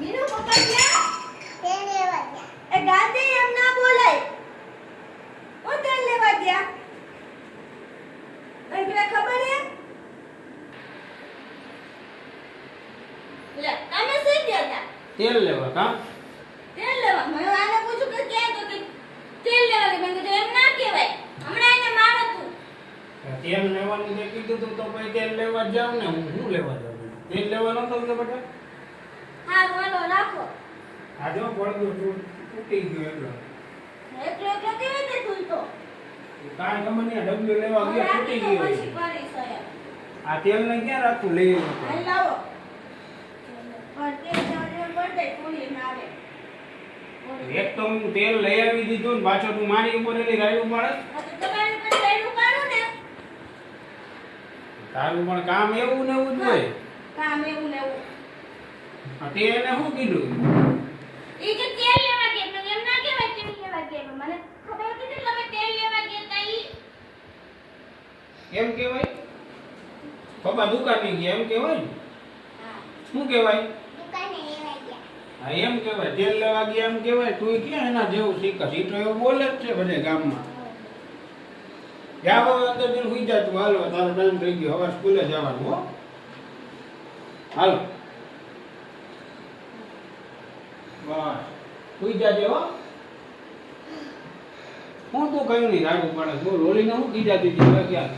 મીનુ પપ્પા ક્યાં? તેલ લેવા ગયા. એ ગાંધી એમ ના બોલાય. ઓ તેલ લેવા ગયા. તને ખબર હે? લે, તમે શું ગયા હતા? તેલ લેવા કા? તેલ લેવા. મેં આને પૂછ્યું કે ક્યાં તો કે તેલ લેવા કે મેં કીધું એમ ના કહેવાય. હમણાં એને મારો તું. તેલ લેવાનું તે કીધું તું તો પછી તેલ લેવા જાવ ને હું લેવા જાવ. તેલ લેવા નતો કે બેટા? હા, બોલો રાખો. આ જો પડદો તૂટી ગયો એટલો. એકલો કેવી રીતે તૂટતો? કાંઈ ખબર નહીં ડબલું લેવા ગયા તૂટી ગયો. પછી કરી સાહેબ. આ તેલ ને ક્યાં રાખું લઈ હાલ લાવો. પણ તેલ જવાનું પડે કોલી ના આવે. એક તો હું તેલ લઈ આવી દીધું ને પાછો તું મારી ઉપર એલી રાયડું પાડે. આ તો તમારી ઉપર રાયડું પાડું ને. તારું પણ કામ એવું ને એવું જ હોય. કામ એવું ને એવું. આ તે એને શું કીધું? ઈ કે તેલ લેવા ગયા તો એમ ના કહેવાય તેલ લેવા ગયા. મને ખબર હતી કે તમે તેલ લેવા ગયા તા ઈ. એમ કહેવાય? પપ્પા દુકાને ગયા એમ કહેવાય ને? હા. શું કહેવાય? દુકાને લેવા ગયા. હા એમ કહેવાય. તેલ લેવા ગયા એમ કહેવાય. તું ક્યાં એના જેવું શીખસ? ઈ તો એવું બોલે જ છે બધે ગામમાં. જા હવે અંદર જઈને સુઈ જા તું. હાલો તારો ટાઈમ થઈ ગયો. હવે સ્કૂલે જવાનું હો. હાલો બસ સુઈ જાજે હો. હું તું કયું નહીં રાડું પડે. બોલ ઓલીને હું કીજાતી હતી હવે ક્યાં?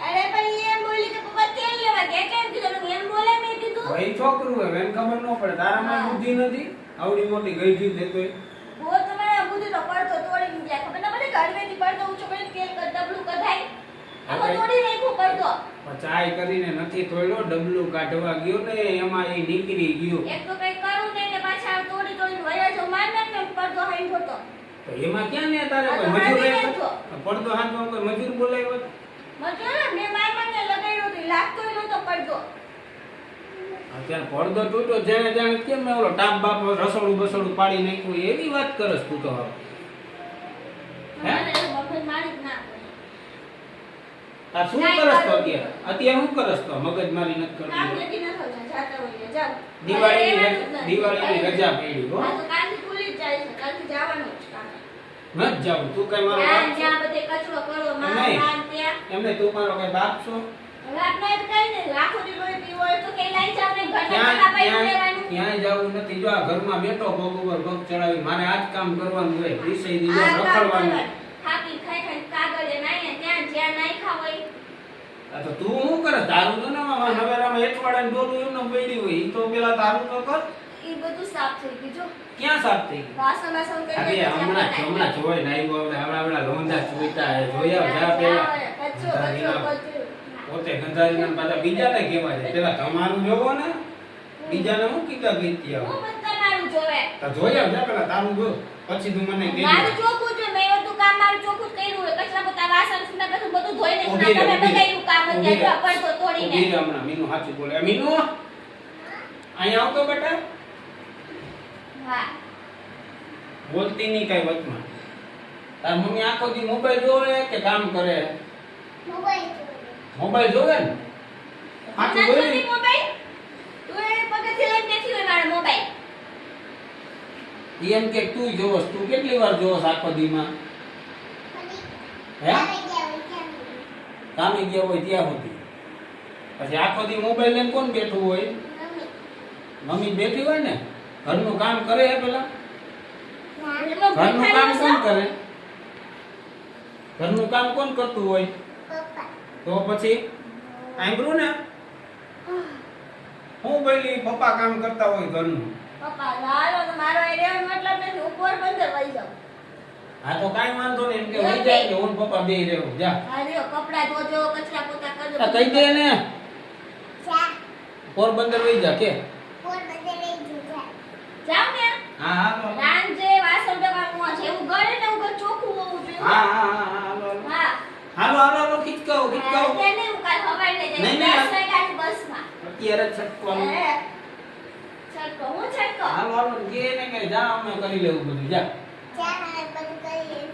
અરે પણ ઈ એમ બોલી કે પપ્પા તેલ લેવા ગયા કેમ કીધું એમ બોલે મેં કીધું. ભાઈ છોકરું હવે એને ખબર ન પડે. તારામાં બુદ્ધિ નથી આવડી મોટી ગઈ જી દેતો બહુ તમારે બુદ્ધિ તો પડતો તોડી ગયા ખબર ના પડે ઘરવેથી પડતો ઊંચો કરીને તેલ ડબલું કઢાઈ આખો તોડી નાખ્યો પડતો. ચાય કરીને નથી તોડ્યો. ડબલું કાઢવા ગયો ને એમાં એ નીકળી ગયો. એક તો કઈ કરું ને એને પાછા તોડી તોડી વયા જો માર ને પડતો હાઈ ફોટો. તો એમાં ક્યાં ને તારે કોઈ મજૂર પડદો હાથમાં કોઈ મજૂર બોલાવ્યો? મજૂર મે માર ને લગાડ્યો તો લાગતો નતો પડતો. અત્યારે પડદો તૂટ્યો જેને જાણે કેમ મેં ઓલો ટાપ બાપ રસોડું બસોડું પાડી નાખ્યું એવી વાત કરસ તું તો હવે. મને મફત મારી ના આ શું કરસ તો અત્યારે શું કરસ તો મગજ મારી નથી કામ કરતી. નથી નતો જાતા હોય જાવ. દિવાળીની રજા પડી હો. આ તો કાલથી ખુલી જ જાય છે કાલથી જવાનું જ કામ. ન જ જાવ તું કઈ મારો બાપ છો? જ્યાં બધે કચરો કરો માં નહીં. ત્યાં એમને તું મારો કઈ બાપ છો? રાત ના કઈ ને લાખો ની લોહી પીવો હોય તો કે લઈ જાવ ને ઘરના કાપા લેવાનું. ક્યાંય જવું નથી. જો આ ઘરમાં બેઠો પગ ઉપર પગ ચડાવી મારે આ જ કામ કરવાનું હોય. વિષય દીધો રખડવાનું. ખાકી ખાઈ ખાઈ કાગળે નાય ત્યાં જ્યાં નાખ્યા હોય. આ તો તું શું કરે? તારું તો ના નવેરામાં એઠવાડા ને ડોલું એમને પડી હોય. ઈ તો પેલા તારું તો કર. ઈ બધું સાફ થઈ ગયું જો. ક્યાં સાફ થઈ ગયું? વાસણ વાસણ કરી અરે હમણાં જોઈ નાઈ આવડા લોંધા ચોઈતા જોયા જા પેલા પોતે ગંધારીના પાછા બીજાને કહેવા છે. પેલા તમારું જોવો ને બીજાને હું કીધા કીધી આવો. હું બધા મારું જોવે. તો જોયા જા પેલા તારું જો પછી તું મને કહેજે. મારું ચોખ્ખું છે મેં બધું કામ મારું ચોખ્ખું જ કર્યું હોય. કચરા પોતા વાસણ સુના બધું બધું ધોઈને ઊભી તમે રહે, બગાડ્યું કામ ઊભી અત્યારે રહે. પડતો તોડીને. ઊભી રહે હમણાં. મીનુ સાચું બોલે. મીનુ અહીંયા આવતો બેટા. હા બોલતી નહીં કઈ વચમાં. તાર મમ્મી આખો દી મોબાઈલ જોવે કે કામ કરે? મોબાઈલ જોવે ને? સાચું બોલ ને. મોબાઈલ તું એ પગથી લઈને નથી હોય મારો મોબાઈલ. ઈ એમ કે તું જોવસ. તું કેટલી વાર જોવસ આખો દીમાં? હે? કામે ગયા હોય ત્યાં સુધી. પછી આખો દી મોબાઈલ લઈને કોણ બેઠું હોય? મમ્મી બેઠી હોય ને. ઘરનું કામ કરે હે પેલા? ઘરનું કામ કોણ કરે? ઘરનું કામ કોણ કરતું હોય? તો પછી આંબરું ને હું બોલી પપ્પા કામ કરતા હોય ઘરનું. પપ્પા લાલો તો મારો એ રહેવાનો મતલબ નથી ઉપર બંદર વઈ જાવ. હા તો કાઈ વાંધો નહીં. એમ કે વઈ જાય કે હું પપ્પા બે રહેવું. જા આ રહ્યો કપડા ધોજો કચરા પોતા કરજો. આ કહી દે ને જા પોરબંદર વઈ જા કે પોરબંદર લઈ જાવ ને. હા હા તો રાંજે વાસણ દવાનું છે એવું ગળે ને ઉપર ચોખ્ખું હોવું જોઈએ. હા હા હા હાલો હા હાલો હાલો ખીચકાઓ ખીચકાઓ. તેને હું કાલ હવાઈ લઈ નહીં, જાય નહીં. 10 વાગ્યાની બસમાં. અત્યારે જ છટકવાનું. છટકો હું છટકો. હાલો હાલો કે ને કે જા અમે કરી લેવું બધું. જા ચા હારે બધું કરી.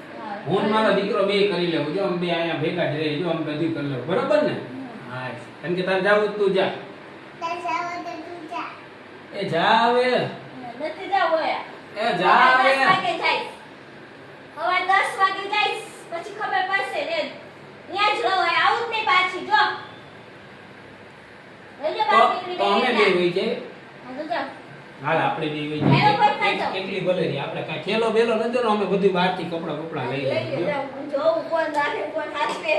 હું ને મારો દીકરો બે કરી લેવું. જો અમે બે અહીંયા ભેગા જ રહી. જો અમે બધું કરી લેવું. બરોબર ને? હા કેમ કે તારે જાવું તું જા. તાર જાવ તો તું એ જા આવે નથી જાવ હોય એ જા આવે 10 વાગે જઈશ હવે 10 વાગે જઈશ પછી ખબર પડશે ને ત્યાં જ રહો આવું જ નહીં પાછી જો લઈ જા બાકી તો અમે બે વઈ જાય તો જાઓ હાલ આપણે બે વઈ હેલો કોઈ ખાઈ જાઓ. એકલી ભલે નહીં આપણે કાંઈ થેલો બેલો નથી ને અમે બધું બહારથી કપડા લઈ લઈ લઈએ જાઓ જોઉં કોણ રાખે કોણ હાચવે